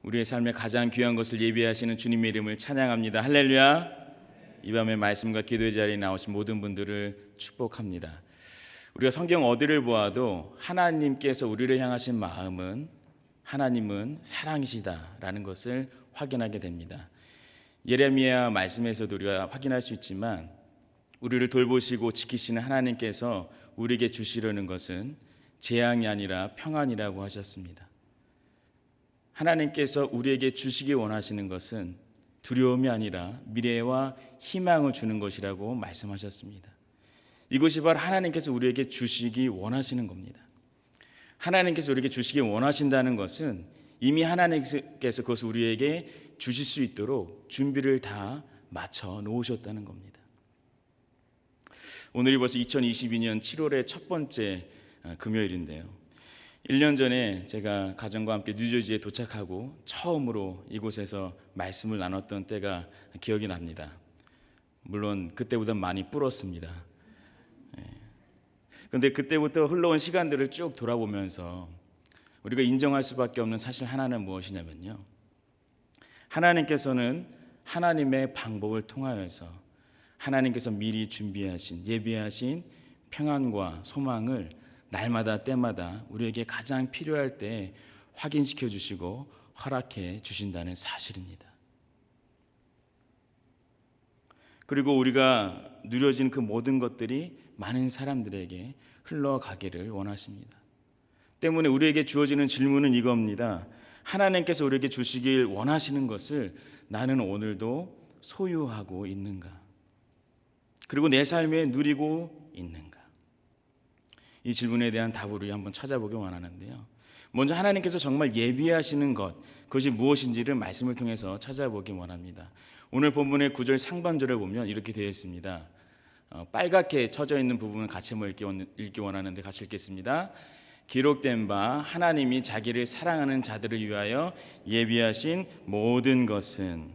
우리의 삶에 가장 귀한 것을 예비하시는 주님의 이름을 찬양합니다. 할렐루야. 이 밤에 말씀과 기도의 자리에 나오신 모든 분들을 축복합니다. 우리가 성경 어디를 보아도 하나님께서 우리를 향하신 마음은 하나님은 사랑이시다라는 것을 확인하게 됩니다. 예레미야 말씀에서도 우리가 확인할 수 있지만 우리를 돌보시고 지키시는 하나님께서 우리에게 주시려는 것은 재앙이 아니라 평안이라고 하셨습니다. 하나님께서 우리에게 주시기 원하시는 것은 두려움이 아니라 미래와 희망을 주는 것이라고 말씀하셨습니다. 이것이 바로 하나님께서 우리에게 주시기 원하시는 겁니다. 하나님께서 우리에게 주시기 원하신다는 것은 이미 하나님께서 그것을 우리에게 주실 수 있도록 준비를 다 맞춰 놓으셨다는 겁니다. 오늘이 벌써 2022년 7월의 첫 번째 금요일인데요. 1년 전에 제가 가정과 함께 뉴저지에 도착하고 처음으로 이곳에서 말씀을 나눴던 때가 기억이 납니다. 물론 그때보다 많이 불었습니다. 그런데 그때부터 흘러온 시간들을 쭉 돌아보면서 우리가 인정할 수밖에 없는 사실 하나는 무엇이냐면요, 하나님께서는 하나님의 방법을 통하여서 하나님께서 미리 준비하신 예비하신 평안과 소망을 날마다 때마다 우리에게 가장 필요할 때 확인시켜 주시고 허락해 주신다는 사실입니다. 그리고 우리가 누려진 그 모든 것들이 많은 사람들에게 흘러가기를 원하십니다. 때문에 우리에게 주어지는 질문은 이겁니다. 하나님께서 우리에게 주시길 원하시는 것을 나는 오늘도 소유하고 있는가? 그리고 내 삶에 누리고 있는가? 이 질문에 대한 답을 우리 한번 찾아보기 원하는데요. 먼저 하나님께서 정말 예비하시는 것, 그것이 무엇인지를 말씀을 통해서 찾아보기 원합니다. 오늘 본문의 9절 상반절을 보면 이렇게 되어 있습니다. 빨갛게 쳐져 있는 부분을 같이 한번 읽기 원하는데 같이 읽겠습니다. 기록된 바 하나님이 자기를 사랑하는 자들을 위하여 예비하신 모든 것은,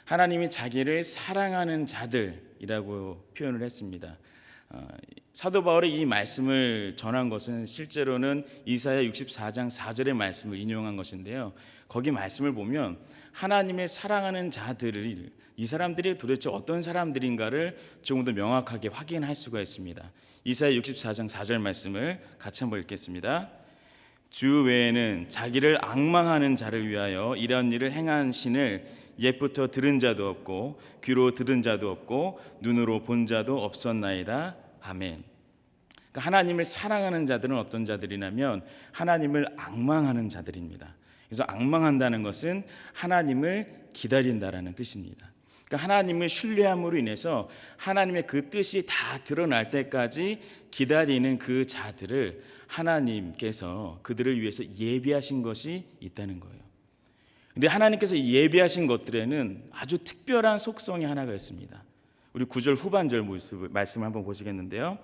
하나님이 자기를 사랑하는 자들이라고 표현을 했습니다. 사도 바울이 이 말씀을 전한 것은 실제로는 이사야 64장 4절의 말씀을 인용한 것인데요. 거기 말씀을 보면 하나님의 사랑하는 자들을, 이 사람들이 도대체 어떤 사람들인가를 조금 더 명확하게 확인할 수가 있습니다. 이사야 64장 4절 말씀을 같이 한번 읽겠습니다. 주 외에는 자기를 앙망하는 자를 위하여 이런 일을 행한 신을 옛부터 들은 자도 없고 귀로 들은 자도 없고 눈으로 본 자도 없었나이다. 아멘. 그러니까 하나님을 사랑하는 자들은 어떤 자들이냐면 하나님을 앙망하는 자들입니다. 그래서 앙망한다는 것은 하나님을 기다린다라는 뜻입니다. 그러니까 하나님을 신뢰함으로 인해서 하나님의 그 뜻이 다 드러날 때까지 기다리는 그 자들을 하나님께서 그들을 위해서 예비하신 것이 있다는 거예요. 근데 하나님께서 예비하신 것들에는 아주 특별한 속성이 하나가 있습니다. 우리 9절 후반절 말씀을 한번 보시겠는데요.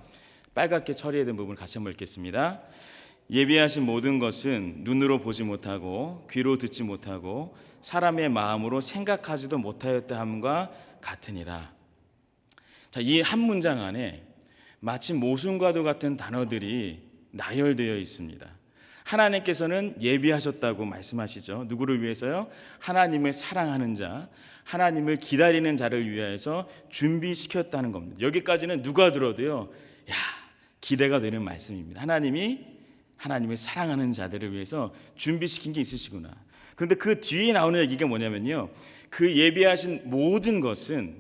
빨갛게 처리된 부분을 같이 한번 읽겠습니다. 예비하신 모든 것은 눈으로 보지 못하고 귀로 듣지 못하고 사람의 마음으로 생각하지도 못하였다 함과 같으니라. 자, 이 한 문장 안에 마치 모순과도 같은 단어들이 나열되어 있습니다. 하나님께서는 예비하셨다고 말씀하시죠. 누구를 위해서요? 하나님을 사랑하는 자, 하나님을 기다리는 자를 위해서 준비시켰다는 겁니다. 여기까지는 누가 들어도요, 기대가 되는 말씀입니다. 하나님이 하나님을 사랑하는 자들을 위해서 준비시킨 게 있으시구나. 그런데 그 뒤에 나오는 얘기가 뭐냐면요, 그 예비하신 모든 것은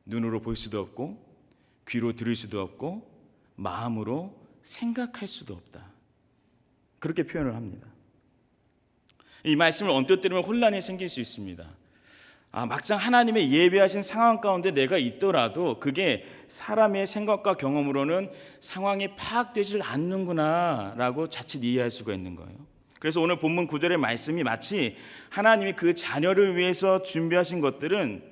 눈으로 볼 수도 없고 귀로 들을 수도 없고 마음으로 생각할 수도 없다. 그렇게 표현을 합니다. 이 말씀을 언뜻 들으면 혼란이 생길 수 있습니다. 막상 하나님의 예비하신 상황 가운데 내가 있더라도 그게 사람의 생각과 경험으로는 상황이 파악되질 않는구나 라고 자칫 이해할 수가 있는 거예요. 그래서 오늘 본문 9절의 말씀이 마치 하나님이 그 자녀를 위해서 준비하신 것들은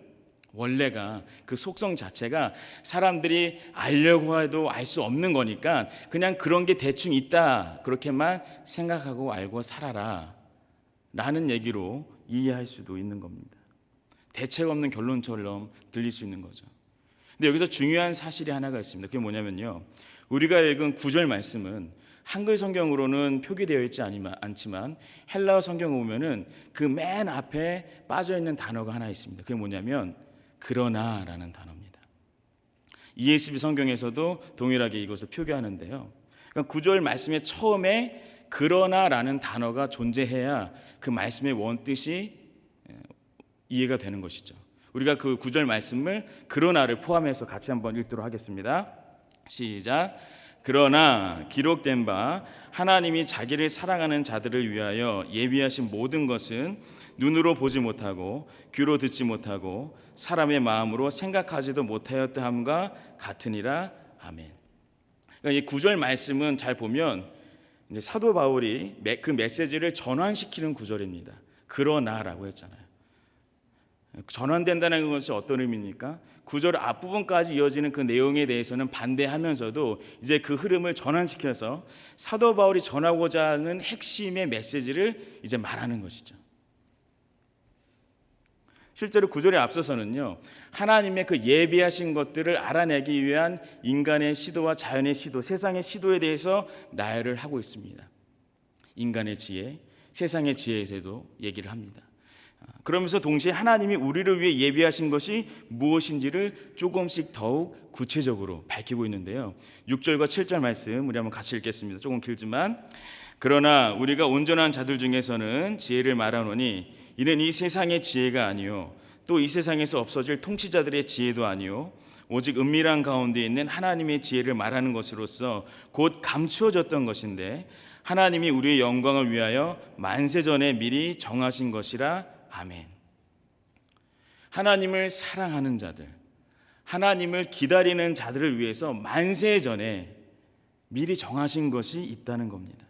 원래가 그 속성 자체가 사람들이 알려고 해도 알 수 없는 거니까 그냥 그런 게 대충 있다 그렇게만 생각하고 알고 살아라 라는 얘기로 이해할 수도 있는 겁니다. 대책 없는 결론처럼 들릴 수 있는 거죠. 근데 여기서 중요한 사실이 하나가 있습니다. 그게 뭐냐면요, 우리가 읽은 9절 말씀은 한글 성경으로는 표기되어 있지 않지만 헬라어 성경을 보면은 그 맨 앞에 빠져 있는 단어가 하나 있습니다. 그게 뭐냐면 그러나라는 단어입니다. ESV 성경에서도 동일하게 이것을 표기하는데요. 그러니까 9절 말씀의 처음에 그러나라는 단어가 존재해야 그 말씀의 원뜻이 이해가 되는 것이죠. 우리가 그 9절 말씀을 그러나를 포함해서 같이 한번 읽도록 하겠습니다. 시작. 그러나 기록된 바 하나님이 자기를 사랑하는 자들을 위하여 예비하신 모든 것은 눈으로 보지 못하고 귀로 듣지 못하고 사람의 마음으로 생각하지도 못하였다 함과 같으니라. 아멘. 그러니까 이 9절 말씀은 잘 보면 이제 사도 바울이 그 메시지를 전환시키는 구절입니다. 그러나라고 했잖아요. 전환된다는 것이 어떤 의미입니까? 9절 앞부분까지 이어지는 그 내용에 대해서는 반대하면서도 이제 그 흐름을 전환시켜서 사도 바울이 전하고자 하는 핵심의 메시지를 이제 말하는 것이죠. 실제로 9절에 앞서서는요, 하나님의 그 예비하신 것들을 알아내기 위한 인간의 시도와 자연의 시도, 세상의 시도에 대해서 나열을 하고 있습니다. 인간의 지혜, 세상의 지혜에서도 얘기를 합니다. 그러면서 동시에 하나님이 우리를 위해 예비하신 것이 무엇인지를 조금씩 더욱 구체적으로 밝히고 있는데요. 6절과 7절 말씀 우리 한번 같이 읽겠습니다. 조금 길지만, 그러나 우리가 온전한 자들 중에서는 지혜를 말하노니 이는 이 세상의 지혜가 아니요 또 이 세상에서 없어질 통치자들의 지혜도 아니요 오직 은밀한 가운데 있는 하나님의 지혜를 말하는 것으로서 곧 감추어졌던 것인데 하나님이 우리의 영광을 위하여 만세전에 미리 정하신 것이라. 아멘. 하나님을 사랑하는 자들, 하나님을 기다리는 자들을 위해서 만세전에 미리 정하신 것이 있다는 겁니다.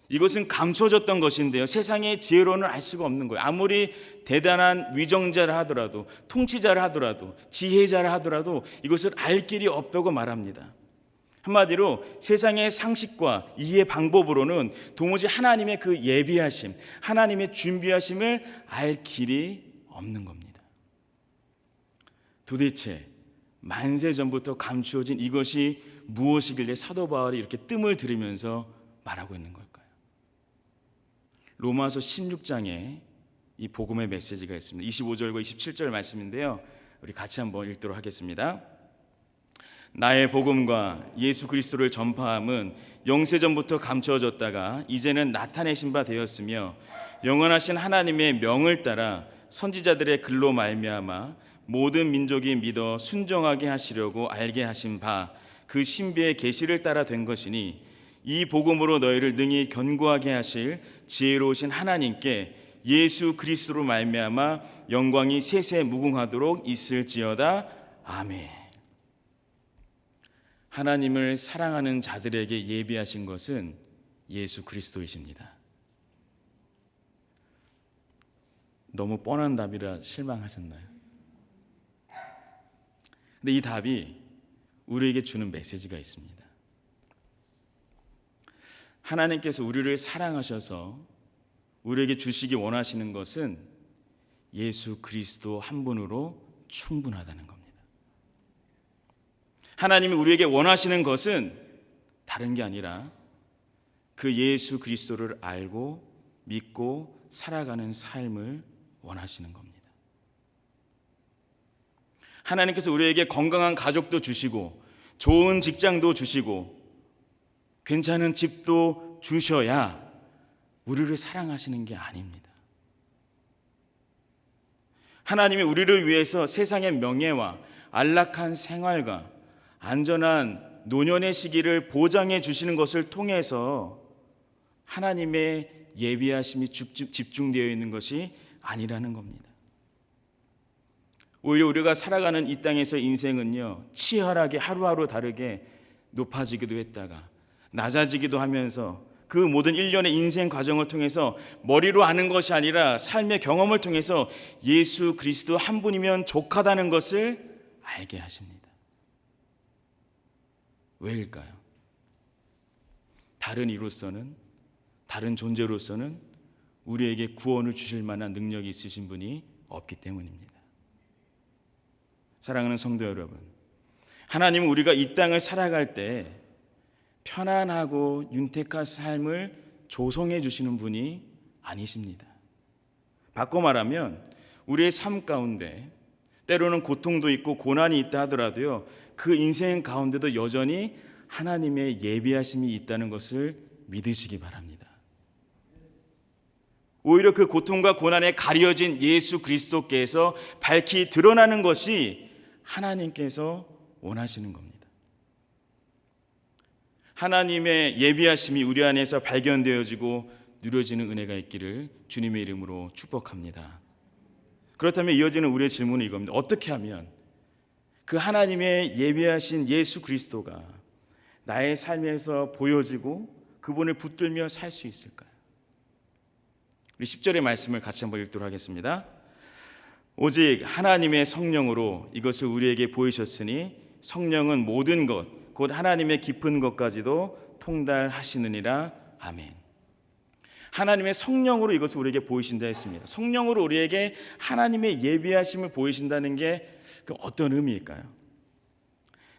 이것은 감춰졌던 것인데요, 세상의 지혜로는 알 수가 없는 거예요. 아무리 대단한 위정자를 하더라도, 통치자를 하더라도, 지혜자를 하더라도 이것을 알 길이 없다고 말합니다. 한마디로 세상의 상식과 이해 방법으로는 도무지 하나님의 그 예비하심, 하나님의 준비하심을 알 길이 없는 겁니다. 도대체 만세전부터 감추어진 이것이 무엇이길래 사도 바울이 이렇게 뜸을 들이면서 말하고 있는 걸까요? 로마서 16장에 이 복음의 메시지가 있습니다. 25절과 27절 말씀인데요, 우리 같이 한번 읽도록 하겠습니다. 나의 복음과 예수 그리스도를 전파함은 영세전부터 감추어졌다가 이제는 나타내신 바 되었으며 영원하신 하나님의 명을 따라 선지자들의 글로 말미암아 모든 민족이 믿어 순종하게 하시려고 알게 하신 바 그 신비의 계시를 따라 된 것이니 이 복음으로 너희를 능히 견고하게 하실 지혜로우신 하나님께 예수 그리스도로 말미암아 영광이 세세 무궁하도록 있을지어다. 아멘. 하나님을 사랑하는 자들에게 예비하신 것은 예수 그리스도이십니다. 너무 뻔한 답이라 실망하셨나요? 근데 이 답이 우리에게 주는 메시지가 있습니다. 하나님께서 우리를 사랑하셔서 우리에게 주시기 원하시는 것은 예수 그리스도 한 분으로 충분하다는 겁니다. 하나님이 우리에게 원하시는 것은 다른 게 아니라 그 예수 그리스도를 알고 믿고 살아가는 삶을 원하시는 겁니다. 하나님께서 우리에게 건강한 가족도 주시고 좋은 직장도 주시고 괜찮은 집도 주셔야 우리를 사랑하시는 게 아닙니다. 하나님이 우리를 위해서 세상의 명예와 안락한 생활과 안전한 노년의 시기를 보장해 주시는 것을 통해서 하나님의 예비하심이 집중되어 있는 것이 아니라는 겁니다. 오히려 우리가 살아가는 이 땅에서 인생은요, 치열하게 하루하루 다르게 높아지기도 했다가 낮아지기도 하면서 그 모든 일련의 인생 과정을 통해서 머리로 아는 것이 아니라 삶의 경험을 통해서 예수 그리스도 한 분이면 족하다는 것을 알게 하십니다. 왜일까요? 다른 이로서는, 다른 존재로서는 우리에게 구원을 주실 만한 능력이 있으신 분이 없기 때문입니다. 사랑하는 성도 여러분, 하나님은 우리가 이 땅을 살아갈 때 편안하고 윤택한 삶을 조성해 주시는 분이 아니십니다. 바꿔 말하면 우리의 삶 가운데 때로는 고통도 있고 고난이 있다 하더라도요, 그 인생 가운데도 여전히 하나님의 예비하심이 있다는 것을 믿으시기 바랍니다. 오히려 그 고통과 고난에 가려진 예수 그리스도께서 밝히 드러나는 것이 하나님께서 원하시는 겁니다. 하나님의 예비하심이 우리 안에서 발견되어지고 누려지는 은혜가 있기를 주님의 이름으로 축복합니다. 그렇다면 이어지는 우리의 질문은 이겁니다. 어떻게 하면 그 하나님의 예비하신 예수 그리스도가 나의 삶에서 보여지고 그분을 붙들며 살 수 있을까요? 우리 10절의 말씀을 같이 한번 읽도록 하겠습니다. 오직 하나님의 성령으로 이것을 우리에게 보이셨으니 성령은 모든 것 곧 하나님의 깊은 것까지도 통달하시느니라. 아멘. 하나님의 성령으로 이것을 우리에게 보이신다 했습니다. 성령으로 우리에게 하나님의 예비하심을 보이신다는 게 어떤 의미일까요?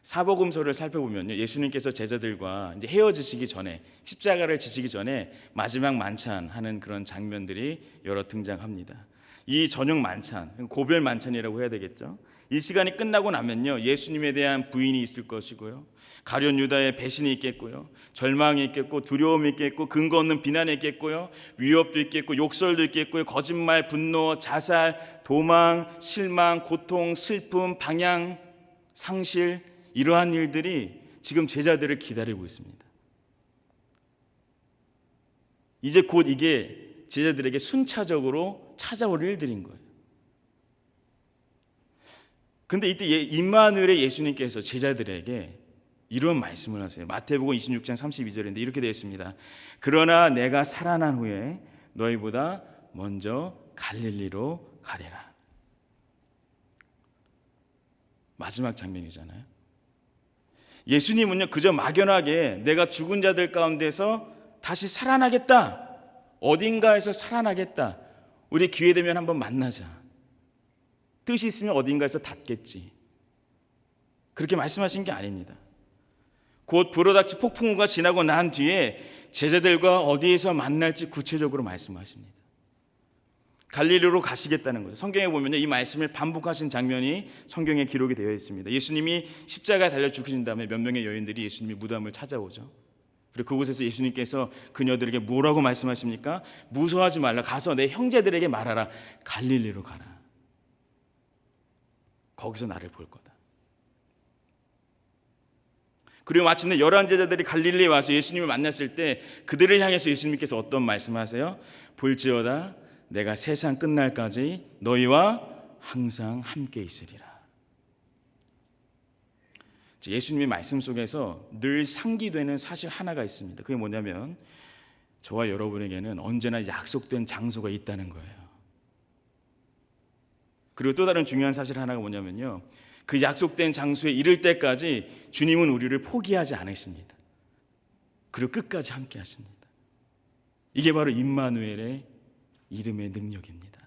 사복음서를 살펴보면요, 예수님께서 제자들과 이제 헤어지시기 전에, 십자가를 지시기 전에 마지막 만찬하는 그런 장면들이 여러 등장합니다. 이 저녁 만찬, 고별 만찬이라고 해야 되겠죠. 이 시간이 끝나고 나면요, 예수님에 대한 부인이 있을 것이고요, 가룟 유다의 배신이 있겠고요, 절망이 있겠고, 두려움이 있겠고, 근거 없는 비난이 있겠고요, 위협도 있겠고, 욕설도 있겠고요, 거짓말, 분노, 자살, 도망, 실망, 고통, 슬픔, 방향, 상실, 이러한 일들이 지금 제자들을 기다리고 있습니다. 이제 곧 이게 제자들에게 순차적으로 찾아올 일들인 거예요. 근데 이때 임마누엘의 예수님께서 제자들에게 이런 말씀을 하세요. 마태복음 26장 32절인데 이렇게 되어 있습니다. 그러나 내가 살아난 후에 너희보다 먼저 갈릴리로 가리라. 마지막 장면이잖아요. 예수님은요, 그저 막연하게 내가 죽은 자들 가운데서 다시 살아나겠다, 어딘가에서 살아나겠다, 우리 기회 되면 한번 만나자, 뜻이 있으면 어딘가에서 닿겠지, 그렇게 말씀하신 게 아닙니다. 곧 불어닥치 폭풍우가 지나고 난 뒤에 제자들과 어디에서 만날지 구체적으로 말씀하십니다. 갈릴리로 가시겠다는 거죠. 성경에 보면 이 말씀을 반복하신 장면이 성경에 기록이 되어 있습니다. 예수님이 십자가에 달려 죽으신 다음에 몇 명의 여인들이 예수님의 무덤을 찾아오죠. 그리고 그곳에서 예수님께서 그녀들에게 뭐라고 말씀하십니까? 무서워하지 말라, 가서 내 형제들에게 말하라, 갈릴리로 가라, 거기서 나를 볼 거다. 그리고 마침내 11 제자들이 갈릴리에 와서 예수님을 만났을 때 그들을 향해서 예수님께서 어떤 말씀하세요? 볼지어다 내가 세상 끝날까지 너희와 항상 함께 있으리라. 예수님의 말씀 속에서 늘 상기되는 사실 하나가 있습니다. 그게 뭐냐면 저와 여러분에게는 언제나 약속된 장소가 있다는 거예요. 그리고 또 다른 중요한 사실 하나가 뭐냐면요, 그 약속된 장소에 이를 때까지 주님은 우리를 포기하지 않으십니다. 그리고 끝까지 함께 하십니다. 이게 바로 임마누엘의 이름의 능력입니다.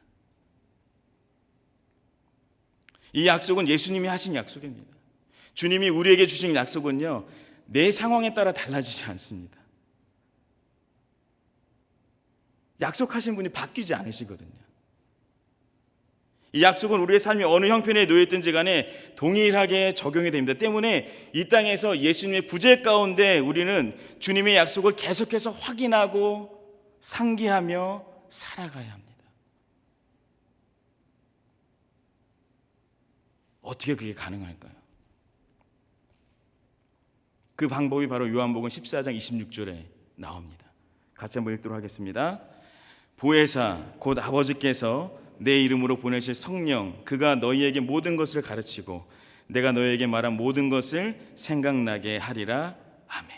이 약속은 예수님이 하신 약속입니다. 주님이 우리에게 주신 약속은요, 내 상황에 따라 달라지지 않습니다. 약속하신 분이 바뀌지 않으시거든요. 이 약속은 우리의 삶이 어느 형편에 놓여있든지 간에 동일하게 적용이 됩니다. 때문에 이 땅에서 예수님의 부재 가운데 우리는 주님의 약속을 계속해서 확인하고 상기하며 살아가야 합니다. 어떻게 그게 가능할까요? 그 방법이 바로 요한복음 14장 26절에 나옵니다. 같이 한번 읽도록 하겠습니다. 보혜사 곧 아버지께서 내 이름으로 보내실 성령, 그가 너희에게 모든 것을 가르치고 내가 너희에게 말한 모든 것을 생각나게 하리라. 아멘.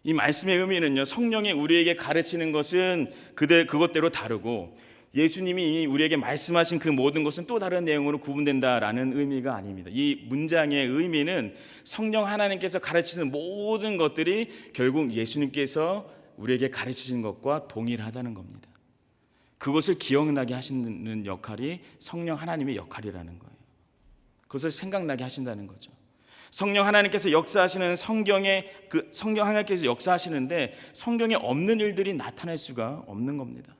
이 말씀의 의미는요, 성령이 우리에게 가르치는 것은 그것대로 다르고 예수님이 우리에게 말씀하신 그 모든 것은 또 다른 내용으로 구분된다라는 의미가 아닙니다. 이 문장의 의미는 성령 하나님께서 가르치는 모든 것들이 결국 예수님께서 우리에게 가르치신 것과 동일하다는 겁니다. 그것을 기억나게 하시는 역할이 성령 하나님의 역할이라는 거예요. 그것을 생각나게 하신다는 거죠. 성령 하나님께서 역사하시는 성령 하나님께서 역사하시는데 성경에 없는 일들이 나타날 수가 없는 겁니다.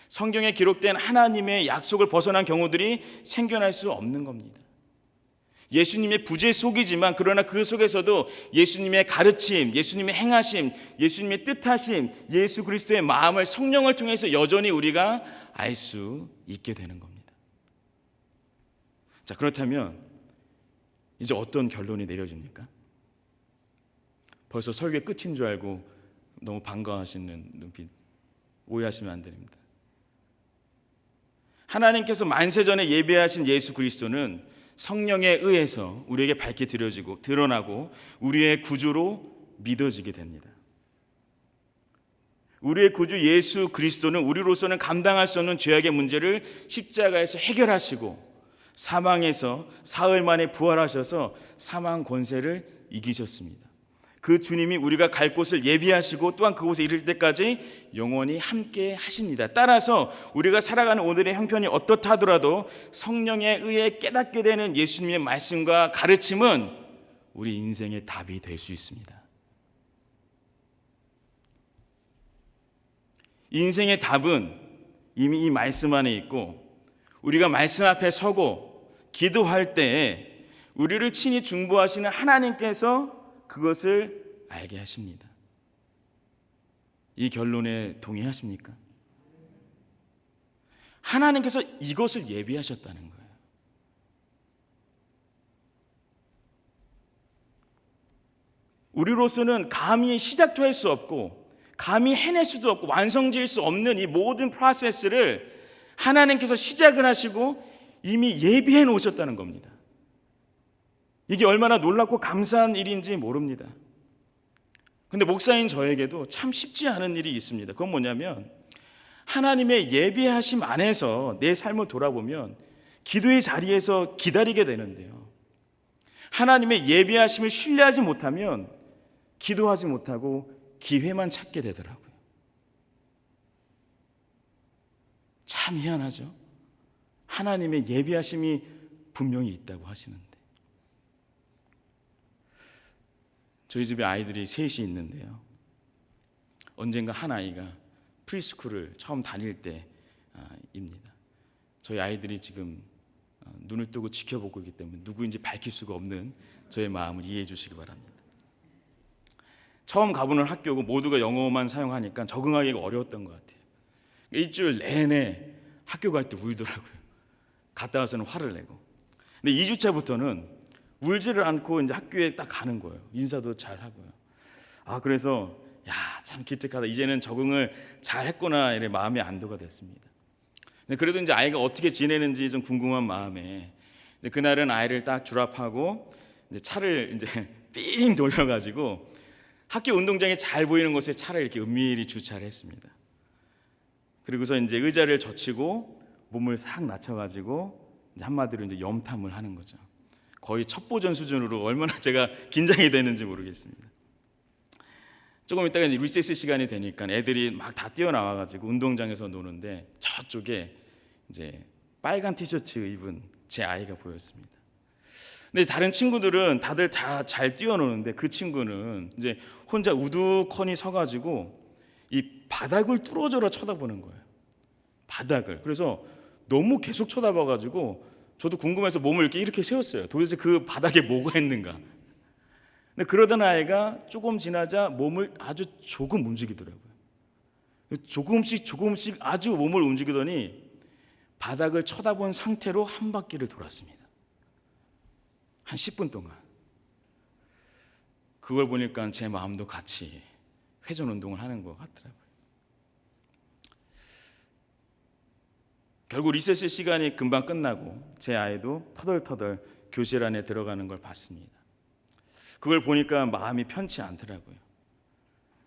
성경에 기록된 하나님의 약속을 벗어난 경우들이 생겨날 수 없는 겁니다. 예수님의 부재 속이지만 그러나 그 속에서도 예수님의 가르침, 예수님의 행하심, 예수님의 뜻하심, 예수 그리스도의 마음을 성령을 통해서 여전히 우리가 알 수 있게 되는 겁니다. 자, 그렇다면 이제 어떤 결론이 내려집니까? 벌써 설교의 끝인 줄 알고 너무 반가워하시는 눈빛 오해하시면 안 됩니다. 하나님께서 만세전에 예배하신 예수 그리스도는 성령에 의해서 우리에게 밝게 드러나고 우리의 구주로 믿어지게 됩니다. 우리의 구주 예수 그리스도는 우리로서는 감당할 수 없는 죄악의 문제를 십자가에서 해결하시고 사망에서 사흘 만에 부활하셔서 사망 권세를 이기셨습니다. 그 주님이 우리가 갈 곳을 예비하시고 또한 그곳에 이를 때까지 영원히 함께 하십니다. 따라서 우리가 살아가는 오늘의 형편이 어떻다 하더라도 성령에 의해 깨닫게 되는 예수님의 말씀과 가르침은 우리 인생의 답이 될 수 있습니다. 인생의 답은 이미 이 말씀 안에 있고 우리가 말씀 앞에 서고 기도할 때에 우리를 친히 중보하시는 하나님께서 그것을 알게 하십니다. 이 결론에 동의하십니까? 하나님께서 이것을 예비하셨다는 거예요. 우리로서는 감히 시작도 할 수 없고 감히 해낼 수도 없고 완성지을 수 없는 이 모든 프로세스를 하나님께서 시작을 하시고 이미 예비해 놓으셨다는 겁니다. 이게 얼마나 놀랍고 감사한 일인지 모릅니다. 근데 목사인 저에게도 참 쉽지 않은 일이 있습니다. 그건 뭐냐면 하나님의 예비하심 안에서 내 삶을 돌아보면 기도의 자리에서 기다리게 되는데요. 하나님의 예비하심을 신뢰하지 못하면 기도하지 못하고 기회만 찾게 되더라고요. 참 희한하죠? 하나님의 예비하심이 분명히 있다고 하시는데. 저희 집에 아이들이 셋이 있는데요. 언젠가 한 아이가 프리스쿨을 처음 다닐 때입니다. 저희 아이들이 지금 눈을 뜨고 지켜보고 있기 때문에 누구인지 밝힐 수가 없는 저의 마음을 이해해 주시기 바랍니다. 처음 가보는 학교고 모두가 영어만 사용하니까 적응하기가 어려웠던 것 같아요. 일주일 내내 학교 갈 때 울더라고요. 갔다 와서는 화를 내고. 근데 2주차부터는 울지를 않고 이제 학교에 딱 가는 거예요. 인사도 잘 하고요. 그래서 참 기특하다. 이제는 적응을 잘 했구나 이래 마음의 안도가 됐습니다. 근데 그래도 이제 아이가 어떻게 지내는지 좀 궁금한 마음에 이제 그날은 아이를 딱 졸업하고 이제 차를 이제 삥 돌려가지고 학교 운동장에 잘 보이는 곳에 차를 이렇게 은밀히 주차를 했습니다. 그리고서 이제 의자를 젖히고 몸을 싹 낮춰가지고 이제 한마디로 이제 염탐을 하는 거죠. 거의 첩보전 수준으로 얼마나 제가 긴장이 되는지 모르겠습니다. 조금 있다가 이제 리세스 시간이 되니까 애들이 막 다 뛰어나와가지고 운동장에서 노는데 저쪽에 이제 빨간 티셔츠 입은 제 아이가 보였습니다. 근데 다른 친구들은 다들 다 잘 뛰어노는데 그 친구는 이제 혼자 우두커니 서가지고 이 바닥을 뚫어져라 쳐다보는 거예요. 바닥을. 그래서 너무 계속 쳐다봐가지고 저도 궁금해서 몸을 이렇게 세웠어요. 도대체 그 바닥에 뭐가 있는가. 근데 그러던 아이가 조금 지나자 몸을 아주 조금 움직이더라고요. 조금씩 아주 몸을 움직이더니 바닥을 쳐다본 상태로 한 바퀴를 돌았습니다. 한 10분 동안. 그걸 보니까 제 마음도 같이 회전 운동을 하는 것 같더라고요. 결국 리세스 시간이 금방 끝나고 제 아이도 터덜터덜 교실 안에 들어가는 걸 봤습니다. 그걸 보니까 마음이 편치 않더라고요.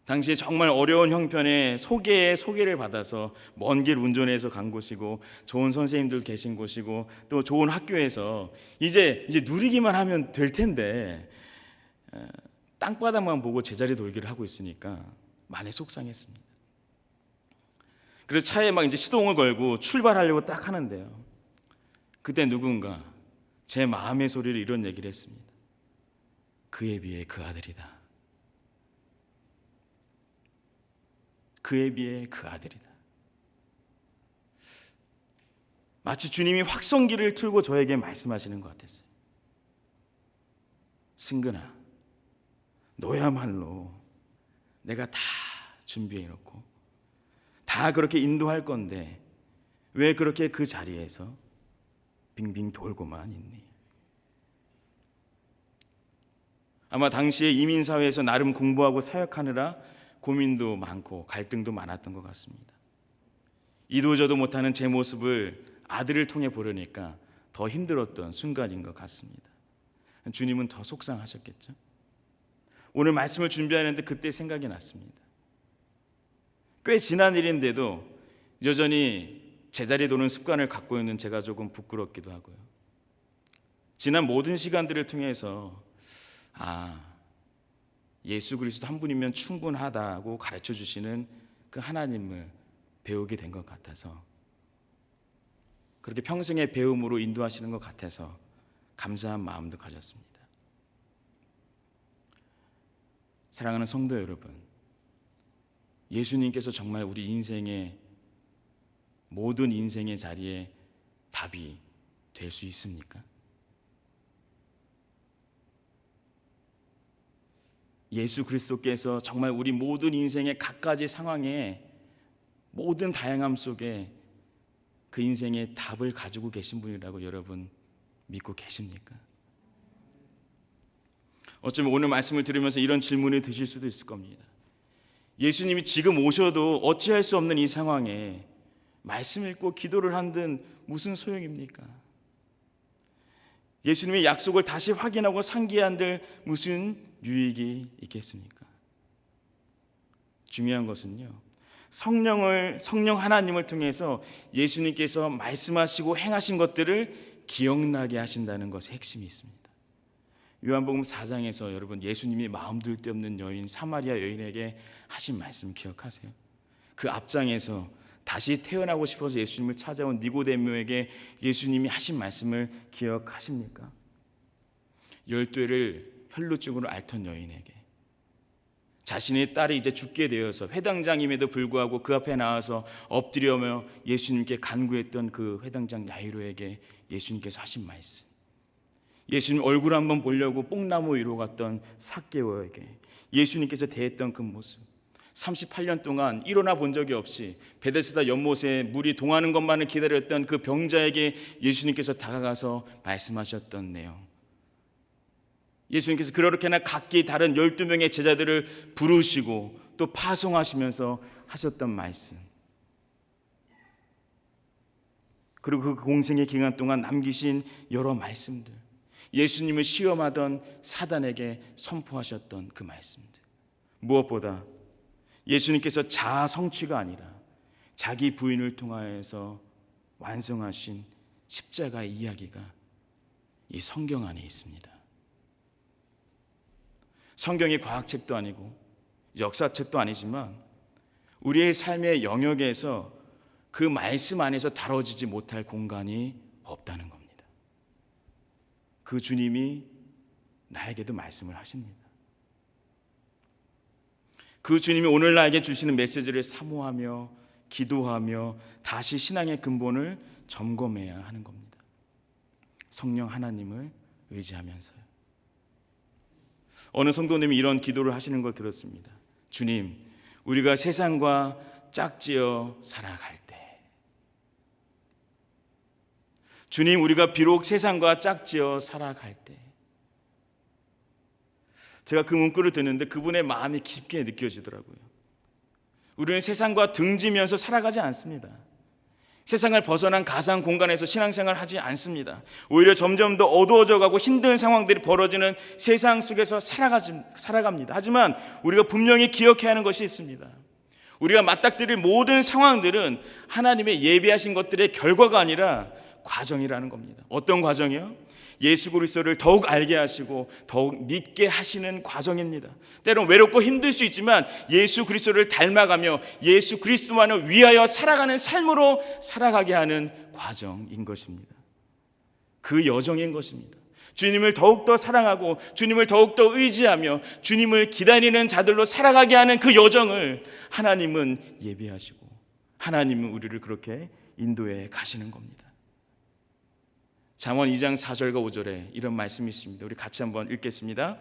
당시에 정말 어려운 형편에 소개를 받아서 먼 길 운전해서 간 곳이고 좋은 선생님들 계신 곳이고 또 좋은 학교에서 이제 누리기만 하면 될 텐데 땅바닥만 보고 제자리 돌기를 하고 있으니까 많이 속상했습니다. 그래서 차에 막 이제 시동을 걸고 출발하려고 딱 하는데요. 그때 누군가 제 마음의 소리를 이런 얘기를 했습니다. 그에 비해 그 아들이다. 그에 비해 그 아들이다. 마치 주님이 확성기를 틀고 저에게 말씀하시는 것 같았어요. 승근아, 너야말로 내가 다 준비해 놓고 다 그렇게 인도할 건데 왜 그렇게 그 자리에서 빙빙 돌고만 있니? 아마 당시에 이민사회에서 나름 공부하고 사역하느라 고민도 많고 갈등도 많았던 것 같습니다. 이도저도 못하는 제 모습을 아들을 통해 보려니까 더 힘들었던 순간인 것 같습니다. 주님은 더 속상하셨겠죠. 오늘 말씀을 준비하는데 그때 생각이 났습니다. 꽤 지난 일인데도 여전히 제자리 도는 습관을 갖고 있는 제가 조금 부끄럽기도 하고요. 지난 모든 시간들을 통해서 예수 그리스도 한 분이면 충분하다고 가르쳐 주시는 그 하나님을 배우게 된 것 같아서, 그렇게 평생의 배움으로 인도하시는 것 같아서 감사한 마음도 가졌습니다. 사랑하는 성도 여러분, 예수님께서 정말 우리 인생의 모든 인생의 자리에 답이 될 수 있습니까? 예수 그리스도께서 정말 우리 모든 인생의 각가지 상황에 모든 다양함 속에 그 인생의 답을 가지고 계신 분이라고 여러분 믿고 계십니까? 어쩌면 오늘 말씀을 들으면서 이런 질문이 드실 수도 있을 겁니다. 예수님이 지금 오셔도 어찌할 수 없는 이 상황에 말씀 읽고 기도를 한들 무슨 소용입니까? 예수님의 약속을 다시 확인하고 상기한들 무슨 유익이 있겠습니까? 중요한 것은요, 성령 하나님을 통해서 예수님께서 말씀하시고 행하신 것들을 기억나게 하신다는 것에 핵심이 있습니다. 요한복음 4장에서 여러분 예수님이 마음둘 데 없는 여인 사마리아 여인에게 하신 말씀 기억하세요? 그 앞장에서 다시 태어나고 싶어서 예수님을 찾아온 니고데모에게 예수님이 하신 말씀을 기억하십니까? 12회를 혈루증으로 앓던 여인에게 자신의 딸이 이제 죽게 되어서 회당장임에도 불구하고 그 앞에 나와서 엎드려며 예수님께 간구했던 그 회당장 야이로에게 예수님께서 하신 말씀, 예수님 얼굴 한번 보려고 뽕나무 위로 갔던 삭개오에게 예수님께서 대했던 그 모습, 38년 동안 일어나 본 적이 없이 베데스다 연못에 물이 동하는 것만을 기다렸던 그 병자에게 예수님께서 다가가서 말씀하셨던 내용, 예수님께서 그렇게나 각기 다른 12명의 제자들을 부르시고 또 파송하시면서 하셨던 말씀, 그리고 그 공생의 기간 동안 남기신 여러 말씀들, 예수님을 시험하던 사단에게 선포하셨던 그 말씀들, 무엇보다 예수님께서 자아 성취가 아니라 자기 부인을 통하여서 완성하신 십자가의 이야기가 이 성경 안에 있습니다. 성경이 과학책도 아니고 역사책도 아니지만 우리의 삶의 영역에서 그 말씀 안에서 다뤄지지 못할 공간이 없다는 겁니다. 그 주님이 나에게도 말씀을 하십니다. 그 주님이 오늘 나에게 주시는 메시지를 사모하며 기도하며 다시 신앙의 근본을 점검해야 하는 겁니다. 성령 하나님을 의지하면서요. 어느 성도님이 이런 기도를 하시는 걸 들었습니다. 주님, 우리가 세상과 짝지어 살아갈 때, 주님, 우리가 비록 세상과 짝지어 살아갈 때, 제가 그 문구를 듣는데 그분의 마음이 깊게 느껴지더라고요. 우리는 세상과 등지면서 살아가지 않습니다. 세상을 벗어난 가상 공간에서 신앙생활을 하지 않습니다. 오히려 점점 더 어두워져 가고 힘든 상황들이 벌어지는 세상 속에서 살아갑니다. 하지만 우리가 분명히 기억해야 하는 것이 있습니다. 우리가 맞닥뜨릴 모든 상황들은 하나님의 예비하신 것들의 결과가 아니라 과정이라는 겁니다. 어떤 과정이요? 예수 그리스도를 더욱 알게 하시고 더욱 믿게 하시는 과정입니다. 때론 외롭고 힘들 수 있지만 예수 그리스도를 닮아가며 예수 그리스도만을 위하여 살아가는 삶으로 살아가게 하는 과정인 것입니다. 그 여정인 것입니다. 주님을 더욱더 사랑하고 주님을 더욱더 의지하며 주님을 기다리는 자들로 살아가게 하는 그 여정을 하나님은 예비하시고 하나님은 우리를 그렇게 인도해 가시는 겁니다. 잠언 2장 4절과 5절에 이런 말씀이 있습니다. 우리 같이 한번 읽겠습니다.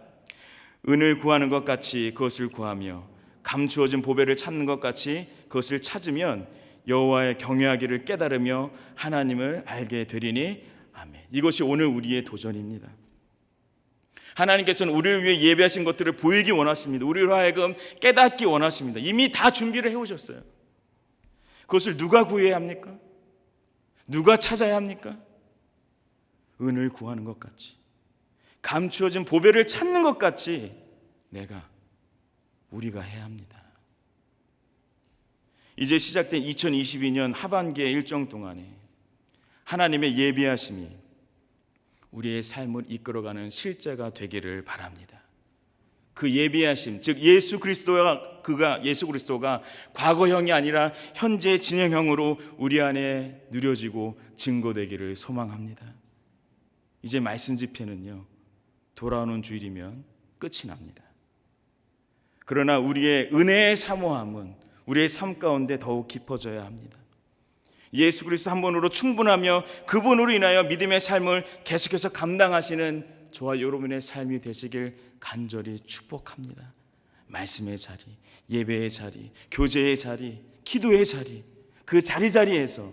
은을 구하는 것 같이 그것을 구하며 감추어진 보배를 찾는 것 같이 그것을 찾으면 여호와의 경외하기를 깨달으며 하나님을 알게 되리니 아멘. 이것이 오늘 우리의 도전입니다. 하나님께서는 우리를 위해 예배하신 것들을 보이기 원하십니다. 우리로 하여금 깨닫기 원하십니다. 이미 다 준비를 해오셨어요. 그것을 누가 구해야 합니까? 누가 찾아야 합니까? 은을 구하는 것 같이, 감추어진 보배를 찾는 것 같이 우리가 해야 합니다. 이제 시작된 2022년 하반기의 일정 동안에 하나님의 예비하심이 우리의 삶을 이끌어가는 실제가 되기를 바랍니다. 그 예비하심, 즉 예수 그리스도가 과거형이 아니라 현재 진행형으로 우리 안에 누려지고 증거되기를 소망합니다. 이제 말씀 집회는요, 돌아오는 주일이면 끝이 납니다. 그러나 우리의 은혜의 사모함은 우리의 삶 가운데 더욱 깊어져야 합니다. 예수 그리스도 한 분으로 충분하며 그분으로 인하여 믿음의 삶을 계속해서 감당하시는 저와 여러분의 삶이 되시길 간절히 축복합니다. 말씀의 자리, 예배의 자리, 교제의 자리, 기도의 자리, 그 자리자리에서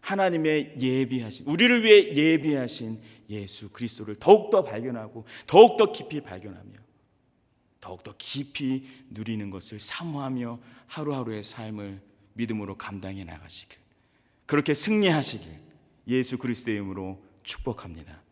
하나님의 예비하신, 우리를 위해 예비하신 예수 그리스도를 더욱더 발견하고 더욱더 깊이 발견하며 더욱더 깊이 누리는 것을 사모하며 하루하루의 삶을 믿음으로 감당해 나가시길, 그렇게 승리하시길 예수 그리스도의 이름으로 축복합니다.